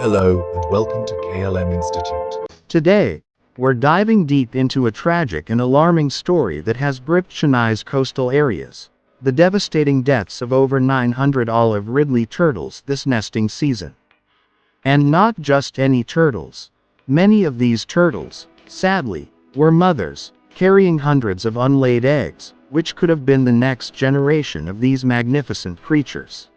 Hello and welcome to KLM Institute. Today, we're diving deep into a tragic and alarming story that has gripped Chennai's coastal areas: the devastating deaths of over 900 Olive Ridley turtles this nesting season. And not just any turtles. Many of these turtles, sadly, were mothers, carrying hundreds of unlaid eggs, which could have been the next generation of these magnificent creatures.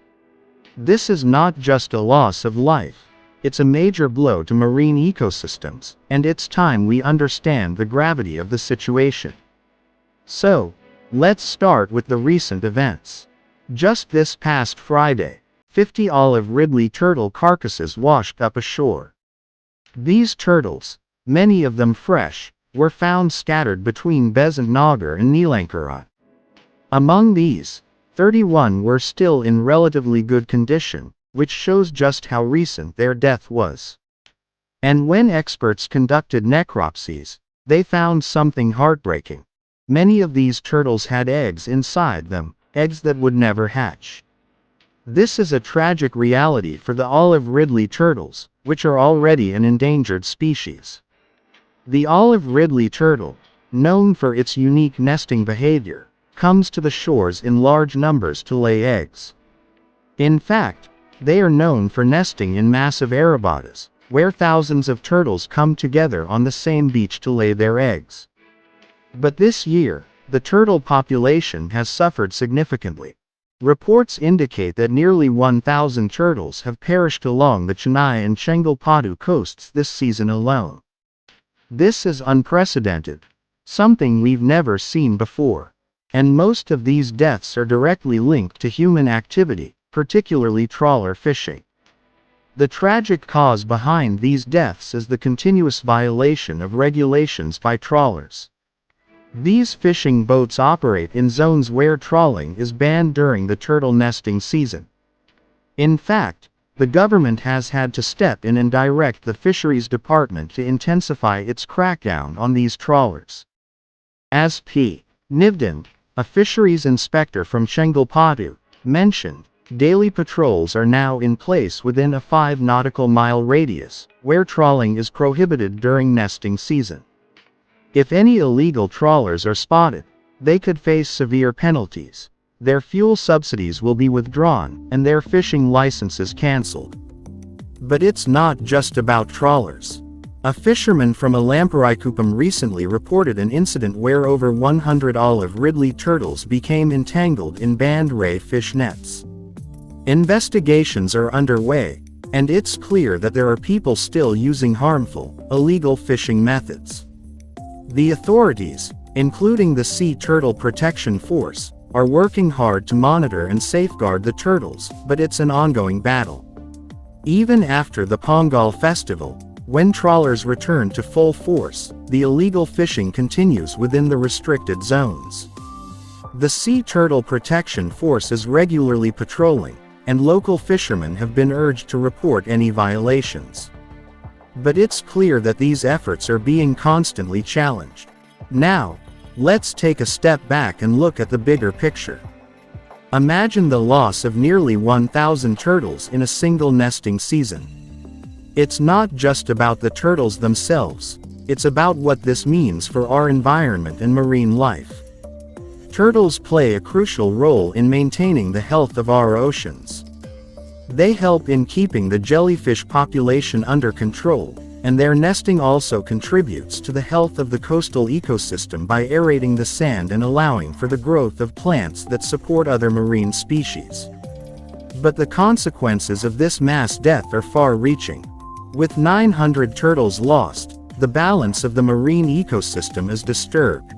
This is not just a loss of life. It's a major blow to marine ecosystems, and it's time we understand the gravity of the situation. So, let's start with the recent events. Just this past Friday, 50 Olive Ridley turtle carcasses washed up ashore. These turtles, many of them fresh, were found scattered between Besant Nagar and Neelankarai. Among these, 31 were still in relatively good condition, which shows just how recent their death was. And when experts conducted necropsies, they found something heartbreaking. Many of these turtles had eggs inside them, eggs that would never hatch. This is a tragic reality for the Olive Ridley turtles, which are already an endangered species. The Olive Ridley turtle, known for its unique nesting behavior, comes to the shores in large numbers to lay eggs. In fact, they are known for nesting in massive arebadas, where thousands of turtles come together on the same beach to lay their eggs. But this year, the turtle population has suffered significantly. Reports indicate that nearly 1,000 turtles have perished along the Chennai and Chengalpattu coasts this season alone. This is unprecedented, something we've never seen before. And most of these deaths are directly linked to human activity, particularly trawler fishing. The tragic cause behind these deaths is the continuous violation of regulations by trawlers. These fishing boats operate in zones where trawling is banned during the turtle nesting season. In fact, the government has had to step in and direct the Fisheries Department to intensify its crackdown on these trawlers. As P. Nivdan, a fisheries inspector from Chengalpattu, mentioned, daily patrols are now in place within a 5 nautical mile radius, where trawling is prohibited during nesting season. If any illegal trawlers are spotted, they could face severe penalties. Their fuel subsidies will be withdrawn, and their fishing licenses cancelled. But it's not just about trawlers. A fisherman from Alamparaikupam recently reported an incident where over 100 Olive Ridley turtles became entangled in banned ray fish nets. Investigations are underway, and it's clear that there are people still using harmful, illegal fishing methods. The authorities, including the Sea Turtle Protection Force, are working hard to monitor and safeguard the turtles, but it's an ongoing battle. Even after the Pongal festival, when trawlers return to full force, the illegal fishing continues within the restricted zones. The Sea Turtle Protection Force is regularly patrolling, and local fishermen have been urged to report any violations. But it's clear that these efforts are being constantly challenged. Now, let's take a step back and look at the bigger picture. Imagine the loss of nearly 1,000 turtles in a single nesting season. It's not just about the turtles themselves, it's about what this means for our environment and marine life. Turtles play a crucial role in maintaining the health of our oceans. They help in keeping the jellyfish population under control, and their nesting also contributes to the health of the coastal ecosystem by aerating the sand and allowing for the growth of plants that support other marine species. But the consequences of this mass death are far-reaching. With 900 turtles lost, the balance of the marine ecosystem is disturbed.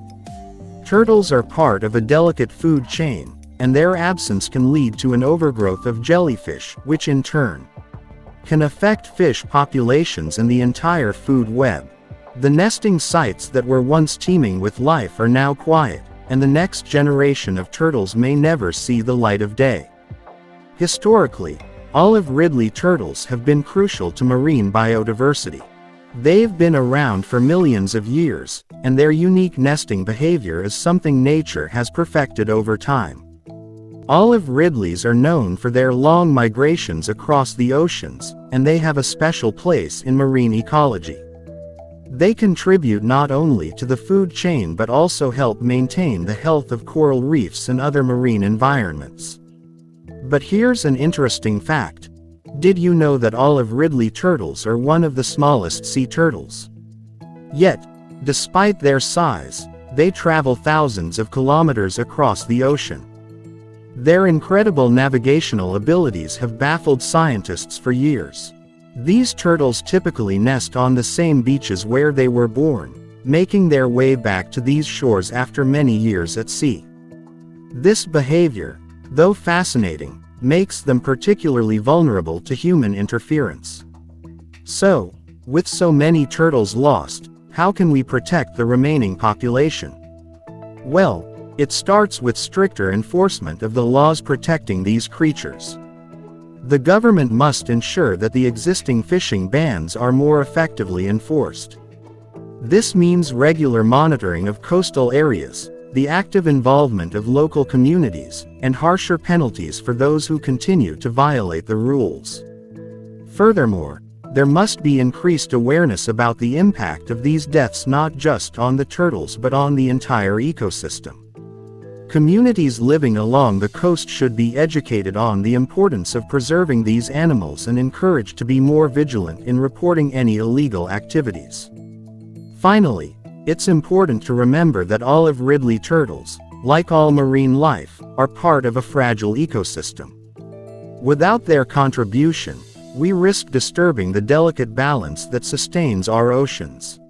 Turtles are part of a delicate food chain, and their absence can lead to an overgrowth of jellyfish, which in turn can affect fish populations and the entire food web. The nesting sites that were once teeming with life are now quiet, and the next generation of turtles may never see the light of day. Historically, Olive Ridley turtles have been crucial to marine biodiversity. They've been around for millions of years, and their unique nesting behavior is something nature has perfected over time. Olive Ridleys are known for their long migrations across the oceans, and they have a special place in marine ecology. They contribute not only to the food chain but also help maintain the health of coral reefs and other marine environments. But here's an interesting fact. Did you know that Olive Ridley turtles are one of the smallest sea turtles? Yet, despite their size, they travel thousands of kilometers across the ocean. Their incredible navigational abilities have baffled scientists for years. These turtles typically nest on the same beaches where they were born, making their way back to these shores after many years at sea. This behavior, though fascinating, makes them particularly vulnerable to human interference. So, with so many turtles lost, how can we protect the remaining population? Well, it starts with stricter enforcement of the laws protecting these creatures. The government must ensure that the existing fishing bans are more effectively enforced. This means regular monitoring of coastal areas, the active involvement of local communities, and harsher penalties for those who continue to violate the rules. Furthermore, there must be increased awareness about the impact of these deaths not just on the turtles but on the entire ecosystem. Communities living along the coast should be educated on the importance of preserving these animals and encouraged to be more vigilant in reporting any illegal activities. Finally, it's important to remember that Olive Ridley turtles, like all marine life, are part of a fragile ecosystem. Without their contribution, we risk disturbing the delicate balance that sustains our oceans.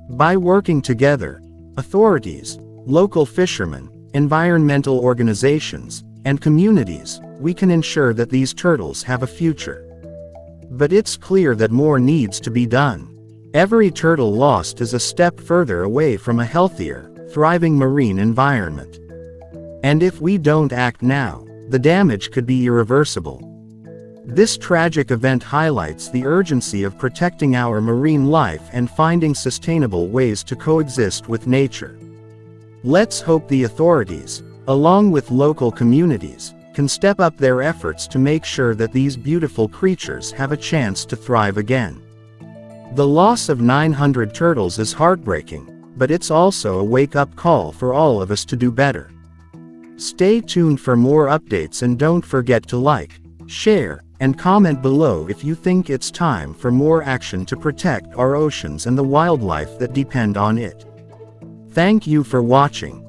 By working together, authorities, local fishermen, environmental organizations, and communities, we can ensure that these turtles have a future. But it's clear that more needs to be done. Every turtle lost is a step further away from a healthier, thriving marine environment. And if we don't act now, the damage could be irreversible. This tragic event highlights the urgency of protecting our marine life and finding sustainable ways to coexist with nature. Let's hope the authorities, along with local communities, can step up their efforts to make sure that these beautiful creatures have a chance to thrive again. The loss of 900 turtles is heartbreaking, but it's also a wake-up call for all of us to do better. Stay tuned for more updates and don't forget to like, share, and comment below if you think it's time for more action to protect our oceans and the wildlife that depend on it. Thank you for watching.